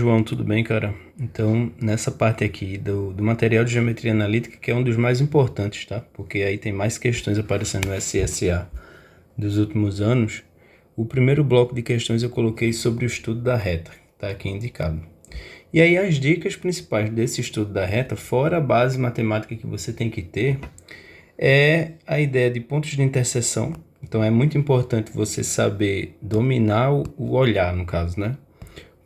João, tudo bem, cara? Então, nessa parte aqui do material de geometria analítica, que é um dos mais importantes, tá? Porque aí tem mais questões aparecendo no SSA dos últimos anos. O primeiro bloco de questões eu coloquei sobre o estudo da reta, tá aqui indicado. E aí as dicas principais desse estudo da reta, fora a base matemática que você tem que ter, é a ideia de pontos de interseção. Então é muito importante você saber dominar o olhar, no caso, né?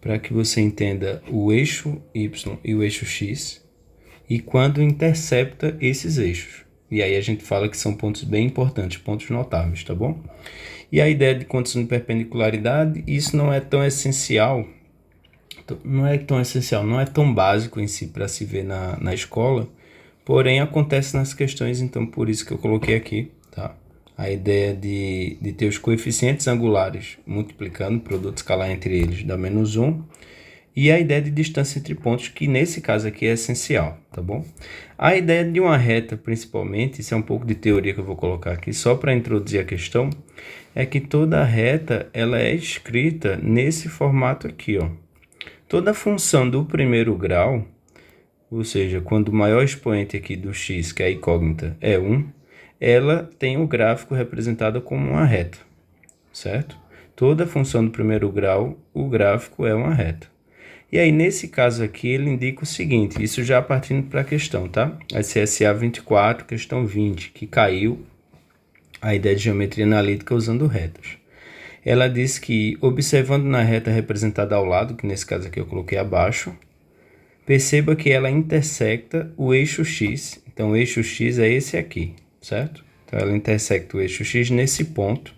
Para que você entenda o eixo Y e o eixo X e quando intercepta esses eixos. E aí a gente fala que são pontos bem importantes, pontos notáveis, tá bom? E a ideia de condição de perpendicularidade, isso não é tão essencial, não é tão básico em si para se ver na escola, porém acontece nas questões, então por isso que eu coloquei aqui, tá? A ideia de ter os coeficientes angulares multiplicando o produto escalar entre eles dá menos 1, e a ideia de distância entre pontos, que nesse caso aqui é essencial, tá bom? A ideia de uma reta, principalmente, isso é um pouco de teoria que eu vou colocar aqui só para introduzir a questão, é que toda reta ela é escrita nesse formato aqui, ó. Toda função do primeiro grau, ou seja, quando o maior expoente aqui do x, que é a incógnita, é 1, ela tem o gráfico representado como uma reta, certo? Toda função do primeiro grau, o gráfico é uma reta. E aí, nesse caso aqui, ele indica o seguinte, isso já partindo para a questão, tá? A CSA 24, questão 20, que caiu a ideia de geometria analítica usando retas. Ela diz que, observando na reta representada ao lado, que nesse caso aqui eu coloquei abaixo, perceba que ela intersecta o eixo X. Então, o eixo X é esse aqui, certo? Então, ela intersecta o eixo X nesse ponto,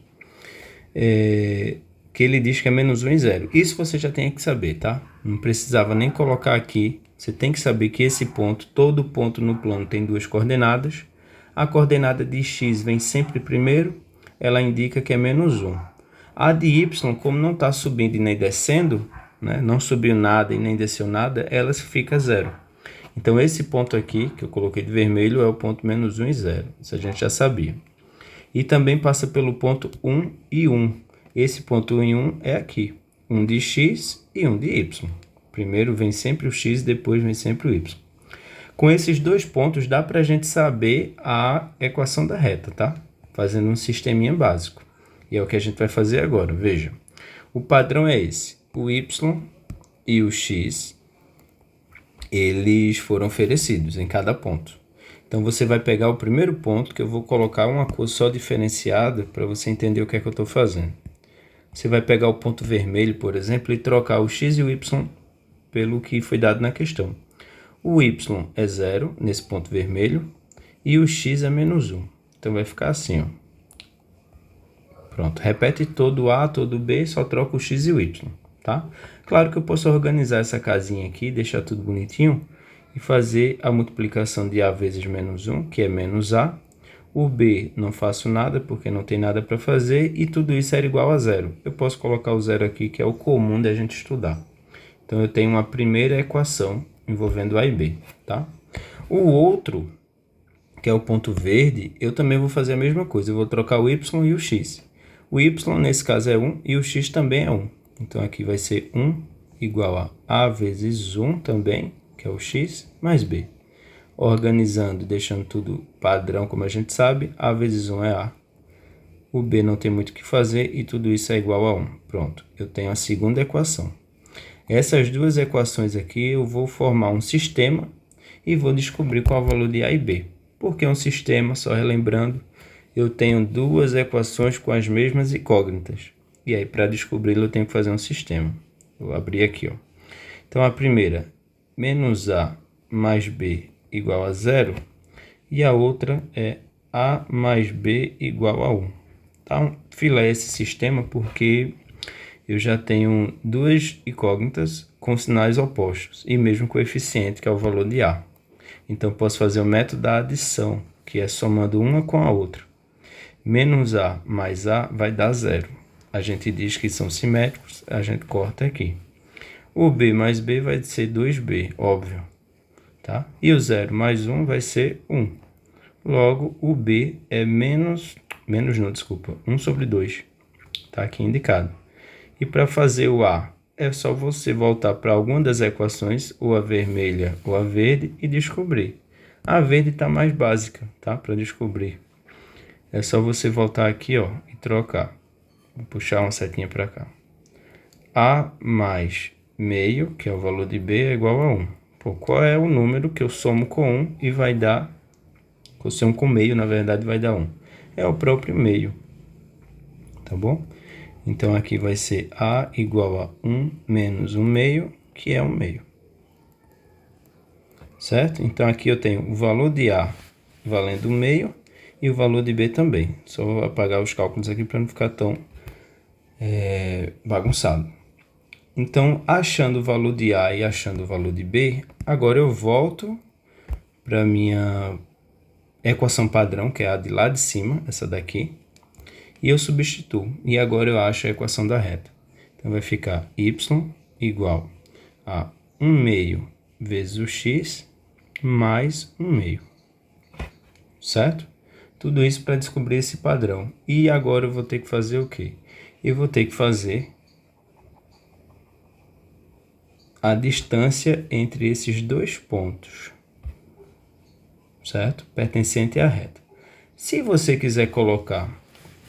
que ele diz que é menos 1 e 0. Isso você já tem que saber, tá? Não precisava nem colocar aqui. Você tem que saber que esse ponto, todo ponto no plano tem duas coordenadas. A coordenada de x vem sempre primeiro, ela indica que é menos 1. A de y, como não está subindo e nem descendo, né, não subiu nada e nem desceu nada, ela fica 0. Então, esse ponto aqui, que eu coloquei de vermelho, é o ponto menos 1 e 0. Isso a gente já sabia. E também passa pelo ponto 1 e 1. Esse ponto 1 e 1 é aqui. Um de x e um de y. Primeiro vem sempre o x, depois vem sempre o y. Com esses dois pontos, dá para a gente saber a equação da reta, tá? Fazendo um sisteminha básico. E é o que a gente vai fazer agora. Veja, o padrão é esse. O y e o x, eles foram oferecidos em cada ponto. Então, você vai pegar o primeiro ponto, que eu vou colocar uma cor só diferenciada para você entender o que é que eu estou fazendo. Você vai pegar o ponto vermelho, por exemplo, e trocar o x e o y pelo que foi dado na questão. O y é 0 nesse ponto vermelho e o x é menos 1. Então, vai ficar assim, ó. Pronto, repete todo A, todo B, só troca o x e o y, tá? Claro que eu posso organizar essa casinha aqui, deixar tudo bonitinho e fazer a multiplicação de A vezes menos 1, que é menos A. O B não faço nada, porque não tem nada para fazer, e tudo isso era igual a 0. Eu posso colocar o 0 aqui, que é o comum da gente estudar. Então, eu tenho uma primeira equação envolvendo A e B, tá? O outro, que é o ponto verde, eu também vou fazer a mesma coisa. Eu vou trocar o y e o x. O y, nesse caso, é 1 e o x também é 1. Então, aqui vai ser 1 igual a vezes 1 também, que é o x, mais b. Organizando, deixando tudo padrão, como a gente sabe, A vezes 1 é A. O B não tem muito o que fazer e tudo isso é igual a 1. Pronto, eu tenho a segunda equação. Essas duas equações aqui eu vou formar um sistema e vou descobrir qual é o valor de A e B. Por que um sistema? Só relembrando, eu tenho duas equações com as mesmas incógnitas. E aí, para descobri-lo, eu tenho que fazer um sistema. Vou abrir aqui, ó. Então, a primeira, menos A mais B igual a 0. E a outra é A mais B igual a 1. Então, filé esse sistema porque eu já tenho duas incógnitas com sinais opostos e mesmo coeficiente, que é o valor de A. Então, posso fazer o método da adição, que é somando uma com a outra. Menos A mais A vai dar 0. A gente diz que são simétricos, a gente corta aqui. O B mais B vai ser 2B, óbvio. Tá? E o 0 mais 1 vai ser 1. Logo, o B é 1 sobre 2. Está aqui indicado. E para fazer o A, é só você voltar para alguma das equações, ou a vermelha ou a verde, e descobrir. A verde está mais básica, tá? Para descobrir. É só você voltar aqui, ó, e trocar. Vou puxar uma setinha para cá. A mais meio, que é o valor de B, é igual a 1. Pô, qual é o número que eu somo com 1 e vai dar... Que eu somo com meio, na verdade, vai dar 1. É o próprio meio. Tá bom? Então, aqui vai ser A igual a 1 menos 1 meio, que é 1 meio. Certo? Então, aqui eu tenho o valor de A valendo 1 meio e o valor de B também. Só vou apagar os cálculos aqui para não ficar tão bagunçado. Então, achando o valor de A e achando o valor de B, agora eu volto para a minha equação padrão, que é a de lá de cima, essa daqui, e eu substituo. E agora eu acho a equação da reta. Então, vai ficar y igual a 1 meio vezes o x mais 1 meio. Certo? Tudo isso para descobrir esse padrão. E agora eu vou ter que fazer o quê? Eu vou ter que fazer a distância entre esses dois pontos, certo? Pertencente à reta. Se você quiser colocar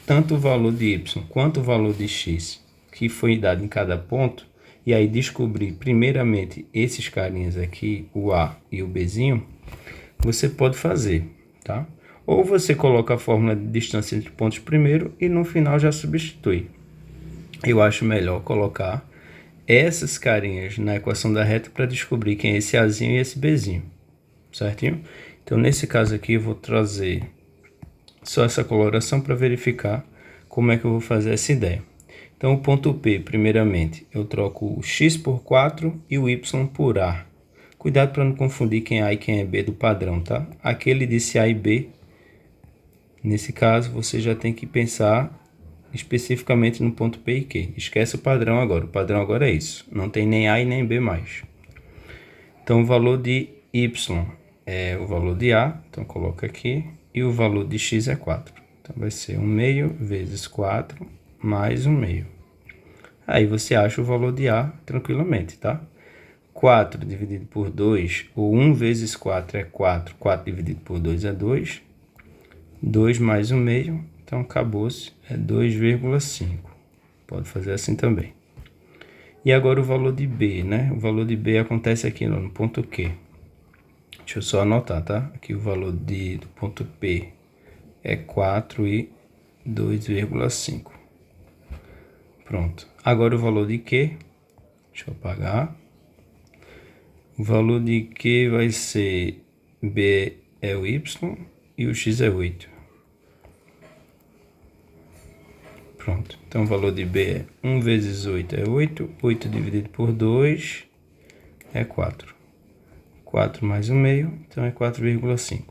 tanto o valor de y quanto o valor de x que foi dado em cada ponto, e aí descobrir primeiramente esses carinhas aqui, o A e o Bzinho, você pode fazer, tá? Ou você coloca a fórmula de distância entre pontos primeiro e no final já substitui. Eu acho melhor colocar essas carinhas na equação da reta para descobrir quem é esse Azinho e esse Bzinho, certinho? Então, nesse caso aqui, eu vou trazer só essa coloração para verificar como é que eu vou fazer essa ideia. Então, o ponto P, primeiramente, eu troco o x por 4 e o y por A. Cuidado para não confundir quem é A e quem é B do padrão, tá? Aqui ele disse A e B. Nesse caso, você já tem que pensar especificamente no ponto P e Q. Esquece o padrão agora. O padrão agora é isso. Não tem nem A e nem B mais. Então, o valor de y é o valor de A. Então, coloca aqui. E o valor de x é 4. Então, vai ser 1 meio vezes 4 mais 1 meio. Aí, você acha o valor de A tranquilamente, tá? 4 dividido por 2, ou 1 vezes 4 é 4. 4 dividido por 2 é 2. 2 mais 1 meio. Então, acabou-se, é 2,5. Pode fazer assim também. E agora o valor de B, né? O valor de B acontece aqui no ponto Q. Deixa eu só anotar, tá? Aqui o valor do ponto P é 4 e 2,5. Pronto. Agora o valor de Q, deixa eu apagar. O valor de Q vai ser B é o Y e o X é 8. Pronto, então o valor de B é 1 vezes 8 é 8, 8 dividido por 2 é 4. 4 mais 1 meio, então é 4,5.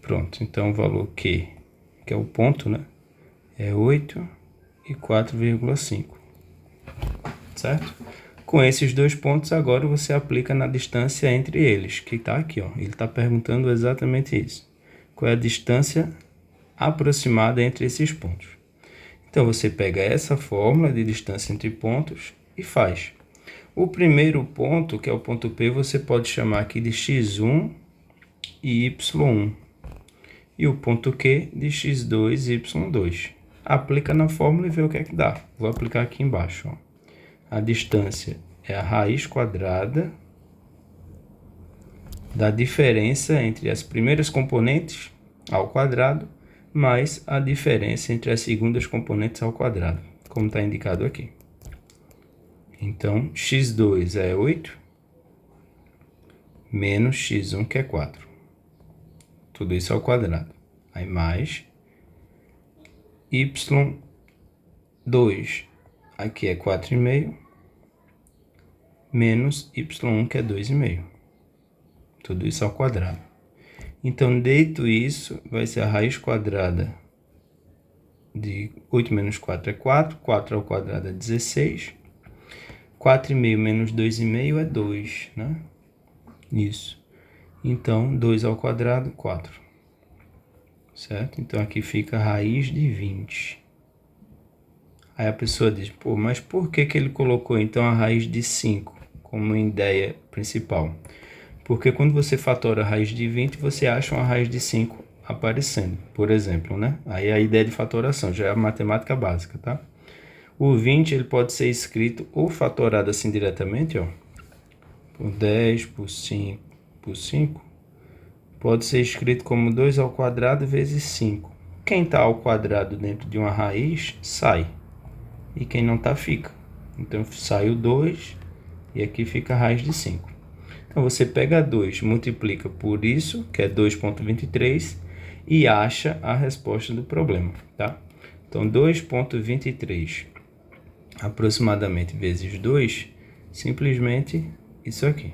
Pronto, então o valor Q, que é o ponto, né, é 8 e 4,5, certo? Com esses dois pontos, agora você aplica na distância entre eles, que está aqui, ó. Ele está perguntando exatamente isso. Qual é a distância aproximada entre esses pontos. Então, você pega essa fórmula de distância entre pontos e faz. O primeiro ponto, que é o ponto P, você pode chamar aqui de x1 e y1. E o ponto Q de x2 e y2. Aplica na fórmula e vê o que é que dá. Vou aplicar aqui embaixo, ó. A distância é a raiz quadrada da diferença entre as primeiras componentes ao quadrado mais a diferença entre as segundas componentes ao quadrado, como está indicado aqui. Então, x2 é 8, menos x1, que é 4. Tudo isso ao quadrado. Aí, mais y2, aqui é 4,5, menos y1, que é 2,5. Tudo isso ao quadrado. Então, dito isso, vai ser a raiz quadrada de 8 menos 4 é 4. 4 ao quadrado é 16. 4,5 menos 2,5 é 2, né? Isso. Então, 2 ao quadrado, 4. Certo? Então, aqui fica a raiz de 20. Aí a pessoa diz, pô, mas por que que ele colocou então a raiz de 5 como ideia principal? Porque quando você fatora a raiz de 20, você acha uma raiz de 5 aparecendo, por exemplo, né? Aí a ideia de fatoração já é a matemática básica, tá? O 20 ele pode ser escrito ou fatorado assim diretamente, ó, por 10, por 5, por 5. Pode ser escrito como 2 ao quadrado vezes 5. Quem está ao quadrado dentro de uma raiz, sai. E quem não está, fica. Então, sai o 2 e aqui fica a raiz de 5. Então, você pega 2, multiplica por isso, que é 2,23, e acha a resposta do problema, tá? Então, 2,23 aproximadamente vezes 2, simplesmente isso aqui.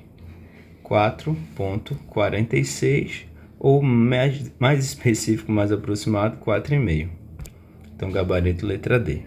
4,46 ou mais específico, mais aproximado, 4,5. Então, gabarito letra D.